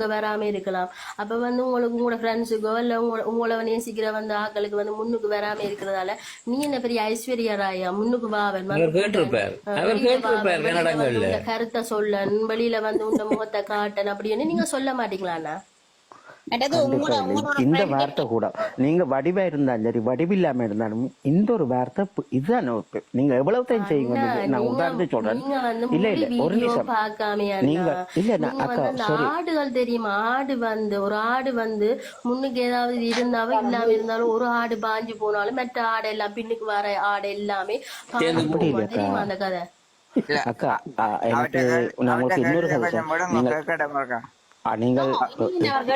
முன்னுக்கு வராம இருக்கலாம். அப்ப வந்து உங்களுக்கு உங்களோட ஃப்ரெண்ட்ஸுக்கோ இல்ல உங்களை நேசிக்கிற வந்து ஆக்களுக்கு வந்து முன்னுக்கு வராம இருக்கிறதால நீ என்ன பெரிய ஐஸ்வர்யா ராயா முன்னுக்கு வாவன் கருத்தை சொல்லன் வெளியில வந்து உங்க முகத்தை காட்டன் அப்படின்னு நீங்க சொல்ல மாட்டீங்களாண்ணா? இந்த வார்த்தை கூட நீங்க வடிவா இருந்தாலும் சரி வடிவில்லாம இருந்தாலும் இந்த ஒரு வார்த்தை இதுதான் நீங்க எவ்வளவு டைம் செய்யுங்க. நான் உதாரணத்தை சொல்றேன். இல்ல இல்ல ஒரு நிமிஷம் நீங்க இல்ல அக்கா சாரி ஆடுகள் தெரியுமா? ஒரு ஆடு வந்து முன்னுக்கு ஏதாவது இருந்தாலும் இல்லாம இருந்தாலும் ஒரு ஆடு பாஞ்சு போனாலும் மற்ற ஆடு எல்லாம் பின்னுக்கு வர ஆடு எல்லாமே தெரியுமா அந்த கதை? அக்கா எனக்கு நான் உங்களுக்கு இன்னொரு கதை. நீங்கள்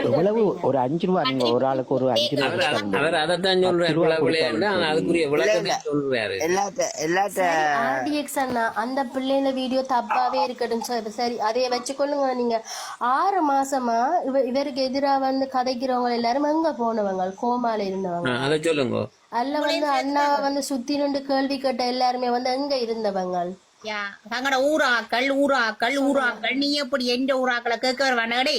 எவ்வளவு ஒரு 5 ரூபா நீங்க ஒரு ஆளுக்கு ஒரு 5 ரூபா அந்த பிள்ளைங்க வீடியோ தப்பாவே இருக்கட்டும் சரி அதைய வச்சுக்கொள்ளுங்க. நீங்க 6 மாசமா இவருக்கு எதிராக வந்து கதைக்கிறவங்க எல்லாரும் எங்க போனவங்க? கோமால இருந்தவங்க சொல்லுங்க. அல்ல வந்து அண்ணா வந்து சுத்தி நின்று கேள்வி கேட்ட எல்லாருமே வந்து எங்க இருந்தவங்க? தங்கட ஊராக்கள் நீ எப்படி எந்த ஊராக்களை கேட்க வருவானே?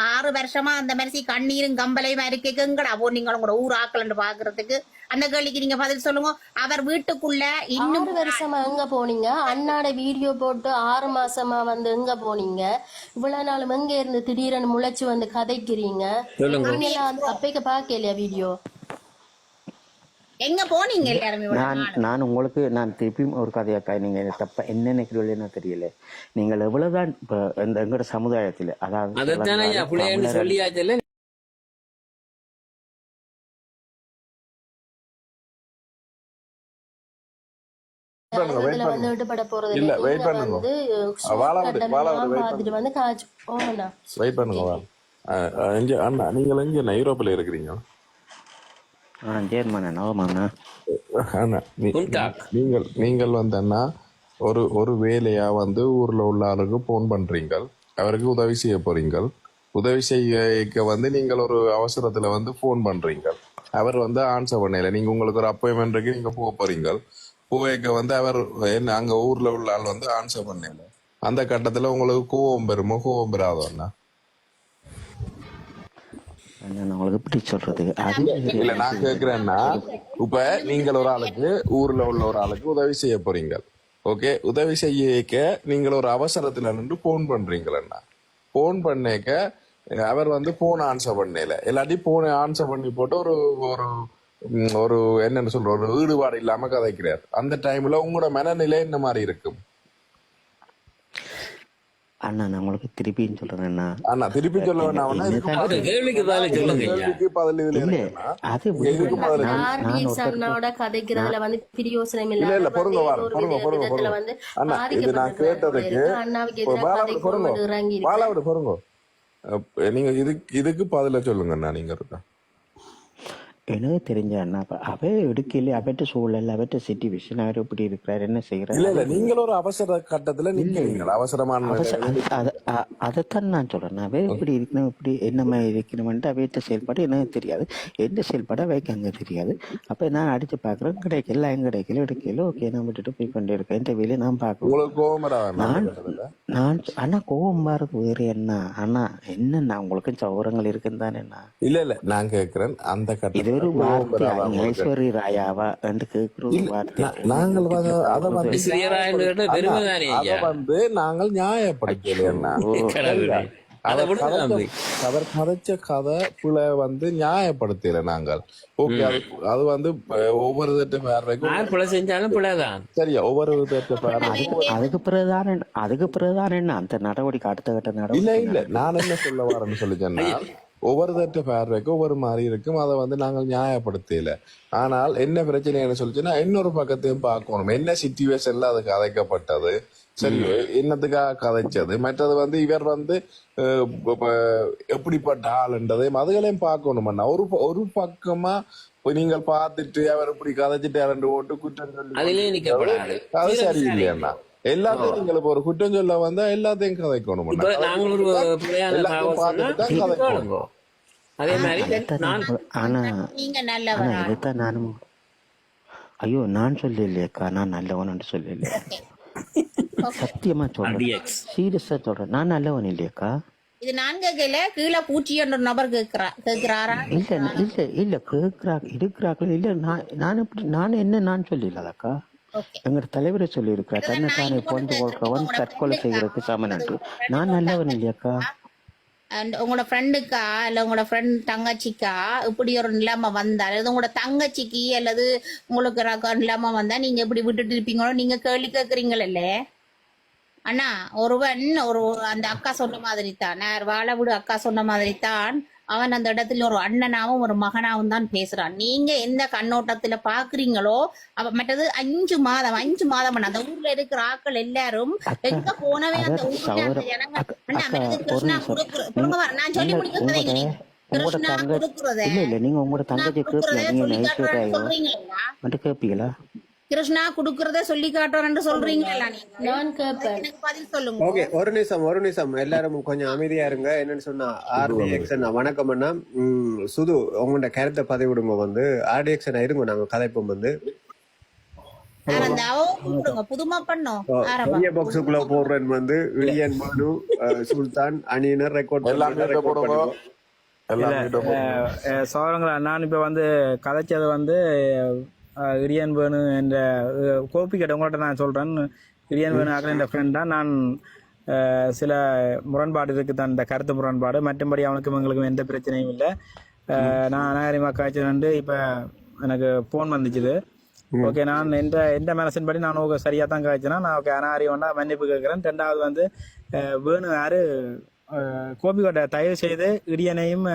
6 வருஷமா அந்த மனசி கண்ணீரும் கம்பலையும் இருக்கேங்கடா போ நீங்க கூட ஊராக்கள் பாக்குறதுக்கு. அந்த கேள்விக்கு நீங்க பதில் சொல்லுங்க. அவர் வீட்டுக்குள்ள இன்னும் 6 வருஷமா எங்க போனீங்க? அண்ணாட வீடியோ போட்டு 6 மாசமா வந்து எங்க போனீங்க? இவ்வளவு நாளும் எங்க இருந்து திடீரென்னு முளைச்சு வந்து கதைக்கிறீங்க? அப்பைக்கு பாக்கலையா வீடியோ? எங்க போனீங்க எல்லாருமே? நான் உங்களுக்கு நான் திருப்பியும் ஒரு கதையாக்கா நீங்க தப்ப என்ன நினைக்கிறீங்களோ தெரியல. நீங்கள் எவ்வளவுதான் எங்களோட சமுதாயத்துல அதாவது நீங்க ஐரோப்பில இருக்கிறீங்க. நீங்கள் வந்து அண்ணா ஒரு வேலையா வந்து ஊர்ல உள்ள ஆளுக்கு போன் பண்றீங்க, அவருக்கு உதவி செய்ய போறீங்க. உதவி செய்ய வந்து நீங்கள் ஒரு அவசரத்துல வந்து போன் பண்றீங்க, அவர் வந்து ஆன்சர் பண்ணல. நீங்க உங்களுக்கு ஒரு அப்பாயின்மெண்ட் இருக்கு, நீங்க போறீங்க. போய்க்க வந்து அவர் என்ன அங்க ஊர்ல உள்ள ஆள் வந்து ஆன்சர் பண்ணல. அந்த கட்டத்துல உங்களுக்கு கோவம் பெறுமோ கோவம் பெறாதோ அண்ணா? எப்படி சொல்றது இல்ல நான் கேக்குறேன்னா, இப்ப நீங்கள் ஒரு ஆளுக்கு ஊர்ல உள்ள ஒரு ஆளுக்கு உதவி செய்ய போறீங்க. ஓகே, உதவி செய்ய நீங்கள் ஒரு அவசரத்துல நின்று போன் பண்றீங்களா? போன் பண்ணேக்க அவர் வந்து போன் ஆன்சர் பண்ணல, எல்லாத்தையும் போனை ஆன்சர் பண்ணி போட்டு ஒரு ஒரு ஒரு என்னன்னு சொல்ற ஒரு ஈடுபாடு இல்லாம கதைக்கிறார். அந்த டைம்ல உங்களோட மனநிலை என்ன மாதிரி இருக்கும்? அண்ணா நான் உங்களுக்கு திருப்பின்னு சொல்றேன். அண்ணா திருப்பி சொல்ல நீங்க இதுக்கு பதில சொல்லுங்க அண்ணா. நீங்க இருக்கா எனக்கு தெரிஞ்ச அண்ணா அவ எடுக்கல, அவட்ட சூழல் அவட்ட சிச்சுவேஷன் அவர் இப்படி இருக்கிறார் என்ன செய்யறாரு. இல்ல நீங்கள் ஒரு அவசர கட்டத்துல நிக்கிறீங்க, அவசரமான அதைத்தான் நான் சொல்றேன். அவ இப்படி இருக்கணும் இப்படி என்ன மாதிரி இருக்கணும்ட்டு அவையத்த செயல்பாடு எனக்கு தெரியாது, எந்த செயல்பாடு அவைக்கு அங்க தெரியாது. அப்ப நான் அடிச்சு பாக்குறேன், கிடைக்கல எங்க கிடைக்கல எடுக்கல. ஓகே நான் விட்டுட்டு போய் கொண்டே இருக்கேன். இந்த வேலையை நான் பாக்குறேன். நான் ஆனா கோபம் பாரது வேறு என்ன அண்ணா என்னன்னா உங்களுக்கு சௌரங்கள் இருக்குன்னு தானே. இல்ல நான் கேக்குறேன் அந்த கட்டத்துல ஐஸ்வர்ய ராயாவா என்று நாங்கள் வந்து நாங்கள் நியாயப்படுத்தல. அவர் கதைச்ச கதை பிள்ளை வந்து நியாயப்படுத்தல நாங்கள். ஓகே, அது வந்து ஒவ்வொரு செஞ்சாலும் பிள்ளைதான் சரியா. ஒவ்வொரு அதுக்கு பிறகுதான் என்ன அந்த நடவடிக்கை அடுத்த கட்ட நடவடிக்கை. இல்ல நான் என்ன சொல்ல வரேன்னு சொல்லி சொன்னா, ஒவ்வொரு தட்டு ஃபேர்வேக்கும் ஒவ்வொரு மாதிரி இருக்கும். அதை வந்து நாங்கள் நியாயப்படுத்தல. ஆனால் என்ன பிரச்சனை சொல்லிச்சுன்னா, இன்னொரு பக்கத்தையும் பார்க்கணும். என்ன சிச்சுவேஷன்ல அது கதைக்கப்பட்டது, சரி என்னத்துக்காக கதைச்சது, மற்றது வந்து இவர் வந்து எப்படிப்பட்ட ஆளுன்றதையும் அதுகளையும் பார்க்கணும். ஒரு பக்கமா நீங்கள் பார்த்துட்டு அவர் இப்படி கதைச்சிட்டு ஓட்டு குற்றம் சொல்லி அது சரியில்லையா? எல்லாத்தையும் நீங்கள் ஒரு குற்றம் சொல்ல வந்தா எல்லாத்தையும் கதைக்கணும். நானும் ஐயோ நான் சொல்ல இல்லையக்கா, நான் நல்லவன் சொல்ல இல்லையா, சத்தியமா சொல்றேன், சீரியஸா சொல்றேன், நான் நல்லவன் இல்லையக்கா. இது நான் கேட்கல, கீழே பூச்சி என்ற நபர் கேட்கிறாரா? இல்ல இருக்கிறார்கள் இல்ல. நான் என்ன நான் சொல்லலக்கா. எங்க தலைவரை சொல்லி இருக்கிறார் தன்னை தானே பொந்து கொள்றவன் தற்கொலை செய்யறதுக்கு சமன் என்று. நான் நல்லவன் இல்லையாக்கா. உங்களோட ஃப்ரெண்டுக்கா இல்ல உங்களோட ஃப்ரெண்ட் தங்கச்சிக்கா இப்படி ஒரு நிலைமை வந்தா, அல்லது உங்களோட தங்கச்சிக்கு அல்லது உங்களுக்கு நிலைமை வந்தா நீங்க எப்படி விட்டுட்டு இருப்பீங்களோ நீங்க கேள்வி கேட்கறீங்கல்ல அண்ணா. ஒருவன் அந்த அக்கா சொன்ன மாதிரி தான், வாழ விடு அக்கா சொன்ன மாதிரி தான் அவன் அந்த இடத்துல ஒரு அண்ணனாவும் ஒரு மகனாவும் தான் பேசுறான். நீங்க எந்த கண்ணோட்டத்துல பாக்குறீங்களோ மற்றது 5 மாதம் அந்த ஊர்ல இருக்கிற ஆட்கள் எல்லாரும் எங்க போனவே அந்த ஊர்ல அந்த ஜனங்க கிருஷ்ணா கொடுக்குற நான் சொல்லி முடிக்கிறதே கிருஷ்ணா கொடுக்குறத கேப்பீங்களா? கிருஷ்ணா குடுக்கறத சொல்லி காட்டுறேன்னு சொல்றீங்களா? நான் கேட்பேன். எனக்கு பதில் சொல்லுங்க. ஓகே, ஒரு நிமிஷம் எல்லாரும் கொஞ்சம் அமைதியா இருங்க. என்னன்னு சொன்னா ஆர்டிஎக்ஷன் வணக்கம் அண்ணா. சுது உங்களோட கருத்தை பதிவிடுங்க. வந்து ஆர்டிஎக்ஷன் இருங்க, நாங்க கதைப்போம். வந்து புதுமா பண்ணோம் பெரிய பாக்ஸுக்குள்ள போடுறேன். வந்து இளியன் மனு சுல்தான் அணியினர் ரெக்கார்ட் சோழங்களா. நான் இப்ப வந்து கதைச்சது வந்து இரியன் வேணு என்ற கோப்பி கேட்ட உங்கள்கிட்ட நான் சொல்கிறேன். இரியன் வேணு ஆகிற என்ற ஃப்ரெண்ட் தான். நான் சில முரண்பாடு இருக்குது தான், இந்த கருத்து முரண்பாடு. மற்றபடி அவனுக்கும் எங்களுக்கும் எந்த பிரச்சனையும் இல்லை. நான் அநாகரிகமாக காய்ச்சல் இப்போ எனக்கு ஃபோன் வந்துச்சுது. ஓகே, நான் எந்த மனசின் படி நான் சரியாக தான் காய்ச்சினா நான் ஓகே அநாகரிகம்னா மன்னிப்பு கேட்குறேன். 2வது வந்து வேணு யாரு கோபிக்கோட்டை தயவு செய்து இடியனையும்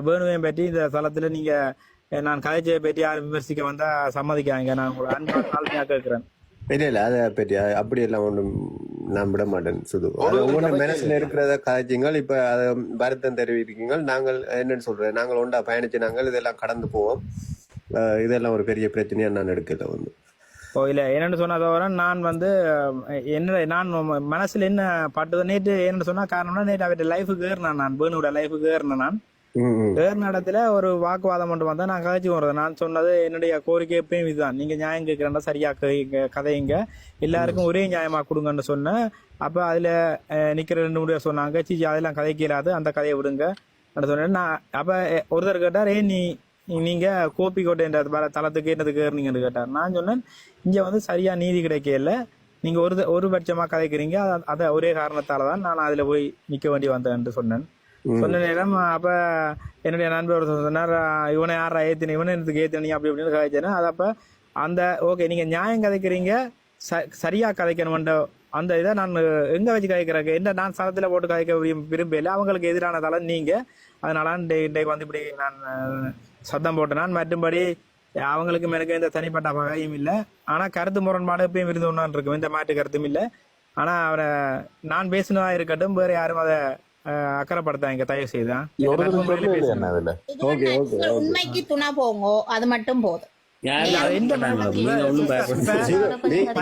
வேணுவையும் பற்றி இந்த தளத்தில் நீங்கள் நான் கதைச்சை பற்றி யாரும் விமர்சிக்க வந்தா சம்மதிக்காங்க. நான் உங்களை அன்பாக கேட்கிறேன். இல்ல அதை பற்றி அப்படி எல்லாம் ஒன்றும் நான் விட மாட்டேன். சுது உங்களோட மனசுல இருக்கிறத கதைச்சிங்கள். இப்ப அதை வருத்தம் தெரிவிக்கீங்க. நாங்கள் என்னன்னு சொல்றேன், நாங்கள் ஒன்றா பயணிச்சு நாங்கள் இதெல்லாம் கடந்து போவோம். இதெல்லாம் ஒரு பெரிய பிரச்சனையா நான் எடுக்கல. வந்து இல்ல என்னன்னு சொன்னா தவிர நான் வந்து நான் மனசுல என்ன பட்டது நேற்று என்னன்னு சொன்னா காரணம்னா நேற்று அவருடைய லைஃபுக்கு ஏறினேன். நான் வேணுவோட லைஃபுக்கு ஏறினேன். நான் ஏறின ஒரு வாக்குவாதம் மட்டும் வந்தா நான் கதைச்சு போறது. நான் சொன்னது என்னுடைய கோரிக்கை எப்பயும் இதுதான், நீங்க நியாயம் கேட்கிறா சரியா கதைங்க, எல்லாருக்கும் ஒரே நியாயமா கொடுங்கன்னு சொன்னேன். அப்ப அதுல நிக்கிற 2 முடிவு சொன்னாங்க, சீச்சி அதெல்லாம் கதைக்கலாது, அந்த கதையை விடுங்க சொன்னேன். நான் அப்ப ஒருத்தர் கேட்டார், நீங்க கோப்பிக்கோட்டை என்ற தளத்துக்கு என்னதுக்கு ஏறினீங்கன்னு கேட்டார். நான் சொன்னேன், இங்க வந்து சரியா நீதி கிடைக்கல, நீங்க ஒரு பட்சமா கதைக்கிறீங்க, அதை ஒரே காரணத்தாலதான் நான் அதுல போய் நிக்க வேண்டி வந்தேன் சொன்னேன். சொன்ன நேரம் அப்ப என்னுடைய நண்பர் சொன்னார், இவனை யாரா ஏத்தின, இவனை எனக்கு ஏத்தினீங்க அப்படி அப்படின்னு கதைச்சேன். அது அப்ப அந்த ஓகே நீங்க நியாயம் கதைக்கிறீங்க, சரியா கதைக்கணும்ன்ற அந்த இதை நான் எங்க வச்சு கதைக்கிறேன், எந்த நான் சதத்துல போட்டு கதைக்க விரும்பல, அவங்களுக்கு எதிரானதால நீங்க அதனால வந்து இப்படி நான் சத்தம் போட்டேன். நான் மற்றும்படி அவங்களுக்கும் எனக்கு எந்த தனிப்பட்ட வகையும் இல்லை. ஆனா கருத்து முரண்பாடு எப்பயும் இருந்து ஒன்னான் இருக்கும், எந்த மாற்று கருத்தும் இல்லை. ஆனா அவரை நான் பேசினதா இருக்கட்டும், வேற யாரும் அதை அக்கறைப்படுத்தாங்க தயவு செய்தான். உண்மைக்கு துணா போங்க, அது மட்டும் போதும்.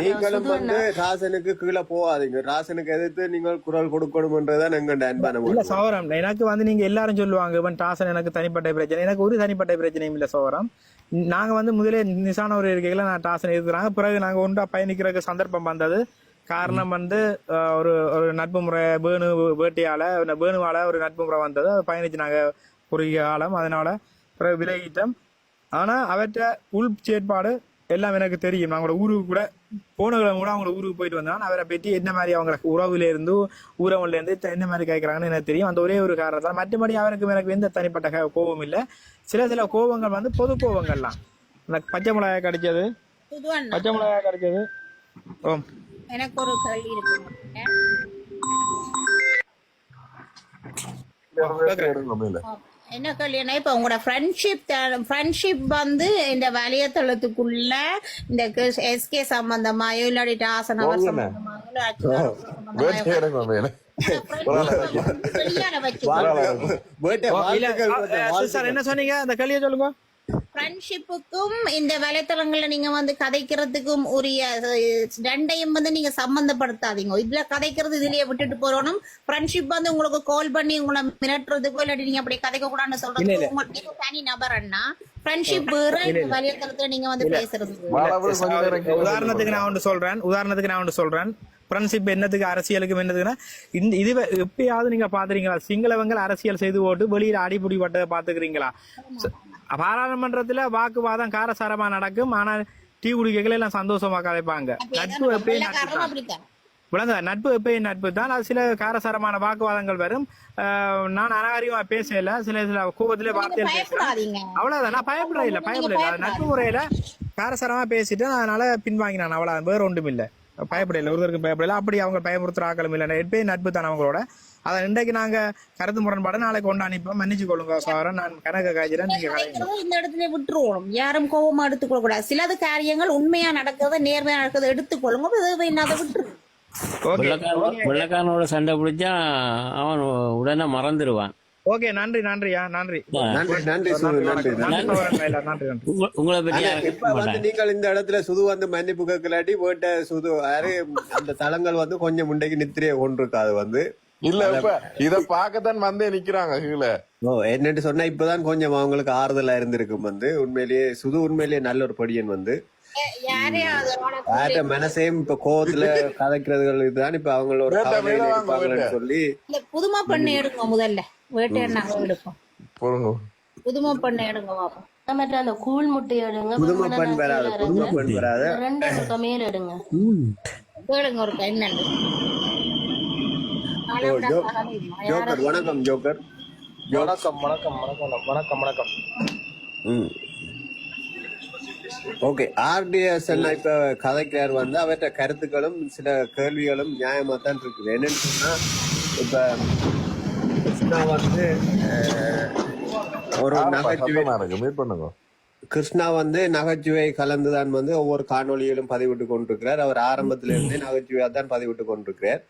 நீங்களும் வந்து ராசனுக்கு கீழே போகாதீங்க, ராசனுக்கு எதிர்த்து நீங்கள் குரல் கொடுக்கணும்ன்றதான் எங்க அன்பான சோரம். எனக்கு வந்து நீங்க எல்லாரும் சொல்லுவாங்க இவன் ராசன் எனக்கு தனிப்பட்ட பிரச்சனை, எனக்கு ஒரு தனிப்பட்ட பிரச்சனையும் இல்ல சோரம். நாங்க வந்து முதலே நிசான ஒரு இருக்கையில நான் ராசன் இருக்கிறாங்க, பிறகு நாங்க ஒன்றா பயணிக்கிறதுக்கு சந்தர்ப்பம் வந்தது. காரணம் வந்து ஒரு நட்பு முறை வேணு வேட்டையால வேணுவால ஒரு நட்பு முறை வந்தது, பயணிச்சு நாங்க குறுகிய காலம், அதனால பிறகு விலகிட்டோம். ஆனா அவற்ற உள் செயற்பாடு எல்லாம் எனக்கு தெரியும். அவங்களோட ஊருக்கு கூட போன கூட அவங்களோட ஊருக்கு போயிட்டு வந்தாங்க. அவரை பற்றி என்ன மாதிரி அவங்களுக்கு உறவுல இருந்து ஊரவுல இருந்து என்ன மாதிரி கேட்கறாங்கன்னு எனக்கு தெரியும். அந்த ஒரே ஒரு காரணத்தால் மற்றபடி அவருக்கு எனக்கு எந்த தனிப்பட்ட கோபம் இல்லை. சில கோபங்கள் வந்து பொது கோபங்கள்லாம். எனக்கு பச்சை மிளகாய் கிடைச்சது ஓம் எனக்கு ஒரு கேள்வி இருக்கு. என்ன கேள்வினா, இப்ப உங்களோட ஃப்ரெண்ட்ஷிப் வந்து இந்த வலையத்தளத்துக்குள்ள இந்த எஸ்கே சம்பந்தமாயோ இல்லாடி ஆசனவர் சம்பந்தமாயோ என்ன சொன்னீங்க, அந்த கேள்வியை சொல்லுங்க. ஃப்ரெண்ட்ஷிப்புக்கும் இந்த வலைத்தளங்கள்ல நீங்க வந்து கதைக்கிறதுக்கும் உரிய ரெண்டையும் வந்து நீங்க சம்பந்தப்படுத்தாதீங்க. இதுல கதைக்கிறது இதுலயே விட்டுட்டு போறோம். ஃப்ரெண்ட்ஷிப் வந்து உங்களுக்கு கால் பண்ணி உங்களை மிரட்டுறதுக்கோ இல்லாட்டி நீங்க அப்படி கதைக்க கூடாதுன்னு சொல்றது உங்களுக்கு தனி நபர் அண்ணா. ஃப்ரெண்ட்ஷிப் வலைத்தளத்துல நீங்க வந்து பேசுறது. உதாரணத்துக்கு நான் ஒன்று சொல்றேன். ஃப்ரெண்ட்ஷிப் என்னத்துக்கு அரசியலுக்கு என்னதுன்னா இது எப்பயாவது நீங்க பாத்துறீங்களா சிங்களவங்க அரசியல் செய்து போட்டு வெளியில அடிப்படி பட்டதை பாத்துக்கிறீங்களா? பாராளுமன்றத்துல வாக்குவாதம் காரசாரமா நடக்கும், ஆனா டீ குடிக்கைகள் எல்லாம் சந்தோஷமா கதைப்பாங்க. நட்பு எப்பயும் விளங்க நட்பு எப்பயும் நட்பு தான். அது சில காரசாரமான வாக்குவாதங்கள் வரும். நான் அனாகரியமா பேசல, சில கோபத்திலே வார்த்தைகள் பேசுறேன், அவ்வளவுதான். நான் பயப்பட இல்லை நட்பு முறையில காரசாரமா பேசிட்டு அதனால பின்வாங்கினான், அவ்வளவு வேற ஒன்றும் இல்லை. பயப்படல, ஒருத்தருக்கும் பயப்படல. அப்படி அவங்க பயமுறுத்துற ஆக்களும் இல்லை. எப்பயும் நட்பு தான் அவங்களோட. அதை இன்றைக்கு நாங்க கருத்து முரண்பாடு நாளைக்கு கொண்டு அனுப்போம். மன்னிச்சு கொள்ளுங்க சார், நான் கணக்கு காய்ச்சிறேன். நீங்க இந்த இடத்துல விட்டுருவோம், யாரும் கோபமா எடுத்துக்கொள்ள கூடாது. சிலது காரியங்கள் உண்மையா நடக்கிறத நேர்மையா நடக்கிறத எடுத்துக்கொள்ளுங்க, அதை விட்டுருவோம். வெள்ளக்காரனோட சண்டை பிடிச்சா அவன் உடனே மறந்துடுவான். ஓகே, நன்றி நன்றியா, நன்றி நன்றி. உங்களை பத்தி இப்ப வந்து நீங்கள் இந்த இடத்துல சுது வந்து மன்னிப்பு கேட்கலாட்டி போட்ட சுது அந்த தளங்கள் வந்து கொஞ்சம் முண்டைக்கு நித்திரையை கொண்டிருக்காது வந்து இல்ல. இப்ப இத பாக்கத்தான் வந்தே நிக்கிறாங்க கீழே. என்னட்டு சொன்னா இப்பதான் கொஞ்சம் அவங்களுக்கு ஆறுதலா இருந்திருக்கும் வந்து. உண்மையிலேயே சுது உண்மையிலேயே நல்ல ஒரு படியன் வந்து மனசையும் இப்ப கோவத்துல கதைக்கிறதுகள் இதுதான். இப்ப அவங்களோட சொல்லி புதுமை பண்ண எடுங்க, முதல்ல வேட்டையண்ணா எடுப்போம், புதுமை பண்ண எடுங்க பாப்போம். அந்த கூழ் முட்டை எடுங்க, புதுமை பெண் வராது, புதுமை பெண் வராது, 2 மேல எடுங்க, கேளுங்க ஒரு என்னன்னு. ஜோக்கர் வணக்கம். ஜோக்கர் வணக்கம் வணக்கம் வணக்கம் வணக்கம் வணக்கம். ஓகே, ஆர்டிஎஸ் இப்ப கதைக்கிறார் வந்து அவற்ற கருத்துக்களும் சில கேள்விகளும் நியாயமா தான் இருக்குது. என்னன்னு சொன்னா இப்ப கிருஷ்ணா வந்து ஒரு நகைச்சுவை கிருஷ்ணா வந்து நகைச்சுவை கலந்துதான் வந்து ஒவ்வொரு காணொலியிலும் பதிவிட்டு கொண்டிருக்கிறார். அவர் ஆரம்பத்தில இருந்தே நகைச்சுவையா தான் பதிவிட்டு கொண்டிருக்கிறார்.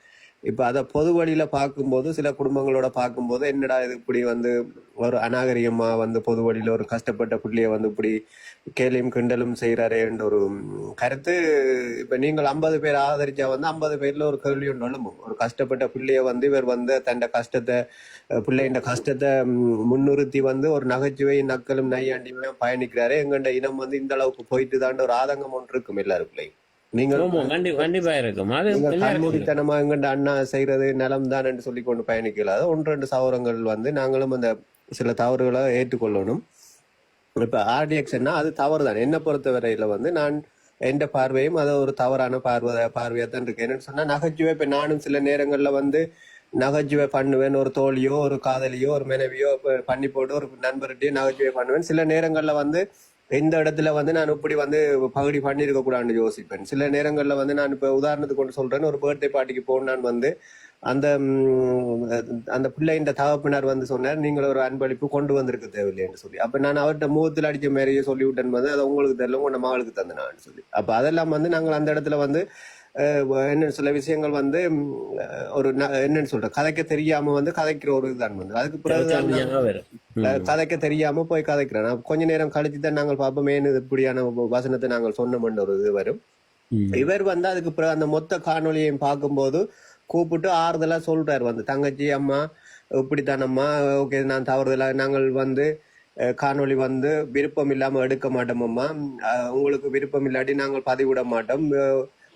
இப்ப அத பொது வழியில பார்க்கும்போது சில குடும்பங்களோட பார்க்கும்போது என்னடா இது இப்படி வந்து ஒரு அநாகரிகமா வந்து பொது வழியில ஒரு கஷ்டப்பட்ட பிள்ளைய வந்து இப்படி கேலியும் கிண்டலும் செய்யறாரு என்ற ஒரு கருத்து. இப்ப நீங்கள் 50 பேர் ஆதரிச்சா வந்து 50 பேர்ல ஒரு கேள்வி ஒன்று எழும்பும். ஒரு கஷ்டப்பட்ட பிள்ளைய வந்து இவர் வந்து தன் கஷ்டத்தை பிள்ளையின் கஷ்டத்தை முன்னிறுத்தி வந்து ஒரு நகைச்சுவை நக்கலும் நையாண்டியும் பயணிக்கிறாரு. எங்கண்ட இனம் வந்து இந்த அளவுக்கு போயிட்டு தான் ஒரு ஆதங்கம் ஒன்று இருக்கும் எல்லாருக்குள்ளையும். கண்டிப்பா இருக்கும். கண்மூடித்தனமா எங்கண்ட அண்ணா செய்யறது நலம் தான் என்று சொல்லி கொண்டு பயணிக்கலாது. 1-2 சவரங்கள் வந்து நாங்களும் அந்த சில தவறுகளை ஏற்றுக்கொள்ளணும். இப்ப ஆர்டிஎக்ஸ்னா அது தவறு தான். என்னை பொறுத்த வரையில வந்து நான் எந்த பார்வையும் அது ஒரு தவறான பார்வையா தான் இருக்கு. என்னன்னு சொன்னா நகைச்சுவை இப்ப நானும் சில நேரங்கள்ல வந்து நகைச்சுவை பண்ணுவேன். ஒரு தோழியோ ஒரு காதலியோ ஒரு மனைவியோ பண்ணி போட்டு ஒரு நண்பர்கிட்டயோ நகைச்சுவை பண்ணுவேன். சில நேரங்கள்ல வந்து இந்த இடத்துல வந்து நான் இப்படி வந்து பகுதி பண்ணியிருக்க கூடாதுன்னு யோசிப்பேன். சில நேரங்கள்ல வந்து நான் இப்ப உதாரணத்துக்கு கொண்டு சொல்றேன், ஒரு பர்த்டே பார்ட்டிக்கு போனான் வந்து அந்த பிள்ளையின் தகப்பினார் வந்து சொன்னார், நீங்கள் ஒரு அன்பளிப்பு கொண்டு வந்திருக்க தேவையில்லைன்னு சொல்லி. அப்ப நான் அவர்கிட்ட முகத்தில் அடிச்ச மாதிரியே சொல்லி விட்டேன் வந்து அது உங்களுக்கு தெரியல, உங்க மகளுக்கு தந்தனான்னு சொல்லி. அப்ப அதெல்லாம் வந்து நாங்கள் அந்த இடத்துல வந்து என்ன சில விஷயங்கள் வந்து ஒரு என்னன்னு சொல்ற கதைக்க தெரியாம வந்து கதைக்கிற ஒரு இதுதான் வந்து. அதுக்கு பிறகு கதைக்க தெரியாம போய் கதைக்கிறேன். கொஞ்ச நேரம் கழிச்சுதான் நாங்கள் பார்ப்போம் ஏன்னு இப்படியான வசனத்தை நாங்கள் சொன்னோம்ன்ற ஒரு இது வரும். இவர் வந்து அதுக்கு பிறகு அந்த மொத்த காணொலியையும் பார்க்கும்போது கூப்பிட்டு ஆறுதலா சொல்றாரு வந்து, தங்கச்சி அம்மா இப்படித்தானம்மா, ஓகே நான் தவறுதலா நாங்கள் வந்து காணொலி வந்து விருப்பம் இல்லாம எடுக்க மாட்டோமம்மா, உங்களுக்கு விருப்பம் இல்லாட்டி நாங்கள் பதிவிட மாட்டோம்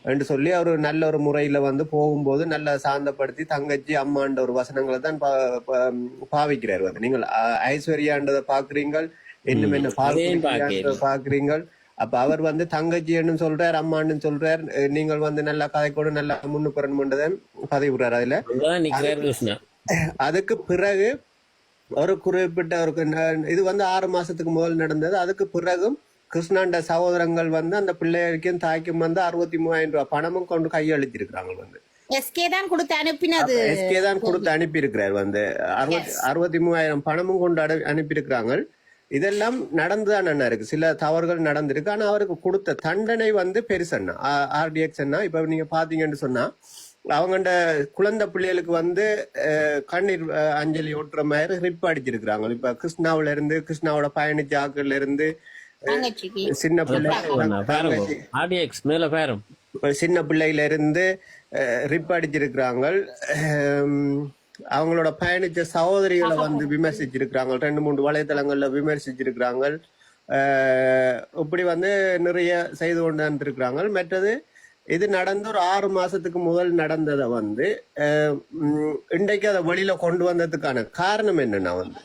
என்று சொல்லி அவர் நல்ல ஒரு முறையில வந்து போகும்போது நல்லா சாந்தப்படுத்தி தங்கச்சி அம்மான்ற ஒரு வசனங்களை தான் பாவிக்கிறார் வந்து. நீங்கள் ஐஸ்வர்யான்றதை பாக்குறீங்கள், இன்னும் என்ன பாக்குறீங்கள். அப்ப அவர் வந்து தங்கச்சின்னு சொல்றார், அம்மான்னு சொல்றார். நீங்கள் வந்து நல்லா கதைக்கோடு நல்லா முன்னுக்குறன் பதிவுறாரு. அதுல அதுக்கு பிறகு ஒரு குறிப்பிட்ட ஒரு இது வந்து 6 மாசத்துக்கு முதல் நடந்தது. அதுக்கு பிறகும் கிருஷ்ணாண்ட சகோதரங்கள் வந்து அந்த பிள்ளைக்கும் தாய்க்கும் வந்து 63,000 ரூபாய் பணமும் கொண்டு கையளிச்சிருக்கிறாங்க வந்து. எஸ்கே தான் கொடுத்து அனுப்பினது, எஸ்கே தான் கொடுத்து அனுப்பி இருக்கிறார் வந்து. 63,000 பணமும் கொண்டு அனுப்பி இருக்கிறாங்க. இதெல்லாம் நடந்துதான் அண்ணா இருக்கு, சில தவறுகள் நடந்திருக்கு. ஆனா அவருக்கு கொடுத்த தண்டனை வந்து பெருசண்ணா ஆர்டிஎக்ஸ் அண்ணா. இப்ப நீங்க பாத்தீங்கன்னு சொன்னா அவங்கண்ட குழந்தை பிள்ளைகளுக்கு வந்து கண்ணீர் அஞ்சலி ஓட்டுற மாதிரி ரிப் அடிச்சிருக்கிறாங்க. இப்ப கிருஷ்ணாவில இருந்து கிருஷ்ணாவோட பயணிச்ச ஆக்கள்ல இருந்து சின்ன பிள்ளை சின்ன பிள்ளையில இருந்து ரிப் அடிச்சிருக்கிறாங்க. அவங்களோட பயணிச்ச சகோதரிகளை வந்து விமர்சிச்சிருக்கிறாங்க, 2-3 வலைதளங்கள்ல விமர்சிச்சிருக்கிறாங்க. இப்படி வந்து நிறைய செய்து கொண்டு வந்துருக்கிறாங்க. மற்றது இது நடந்து ஒரு 6 மாசத்துக்கு முதல் நடந்ததை வந்து இன்றைக்கு அதை வெளியில கொண்டு வந்ததுக்கான காரணம் என்னன்னா வந்து